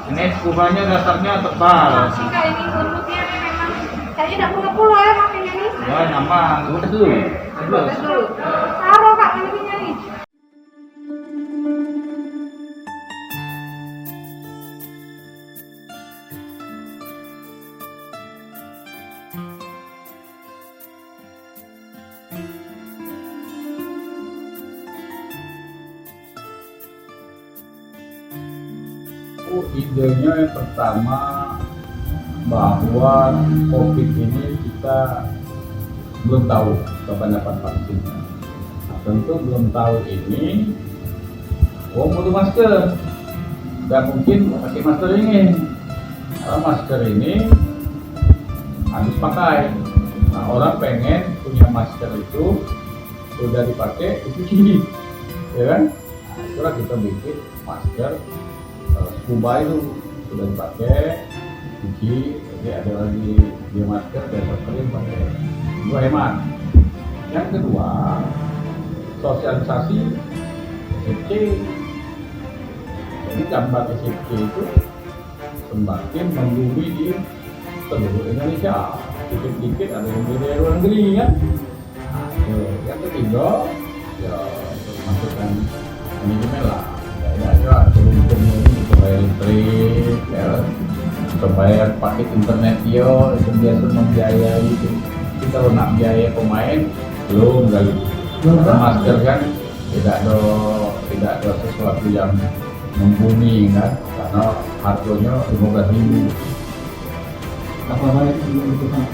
Ini skubanya dasarnya tebal. Jika ini bentuknya memang kayaknya tidak pulau-pulau ya makanya nih. Ya, nyaman. Betul. Tes dulu. Taruh Kak ininya nih. Idenya yang pertama bahwa COVID ini kita belum tahu kapan dapat vaksinnya. Nah, tentu belum tahu ini, butuh masker. Dan mungkin pakai masker ini, karena masker ini harus pakai. Nah, orang pengen punya masker itu sudah dipakai, dicuci, ya kan? Nah, itulah kita bikin masker. Scuba itu sudah dipakai, cuci, jadi ada lagi dia masker dan kering pakai. Itu hemat. Yang kedua, sosialisasi SFC. Jadi gambar SFC itu semakin membumi di seluruh Indonesia. Dikit-dikit ada yang dari luar negeri kan. Nah, yang ketiga, ya masukkan manajemen lah. Ya, supaya listrik, ya, supaya pakai internet yo, itu biasa membiayai itu. Kita kalau nak biaya pemain belum kali. Masker kan tidak ada sesuatu yang membumi kan, karena harganya 15.000. Apa baik itu kan?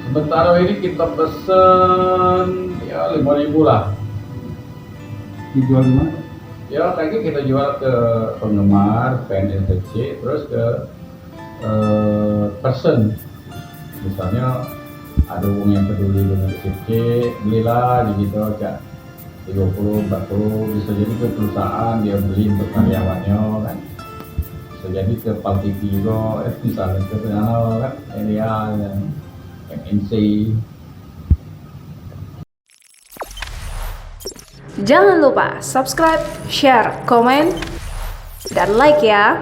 Sementara ini kita pesen ya 5.000 lah. Dijual di mana? Ya kayaknya kita jual ke penggemar, fan SFC, terus ke person. Misalnya ada orang yang peduli dengan SFC, belilah gitu aja 30, 40, bisa jadi ke perusahaan dia beli untuk karyawannya kan, bisa jadi ke Pal TV juga, misalnya ke channel kan, Elia dan MNC. Jangan lupa subscribe, share, komen, dan like ya.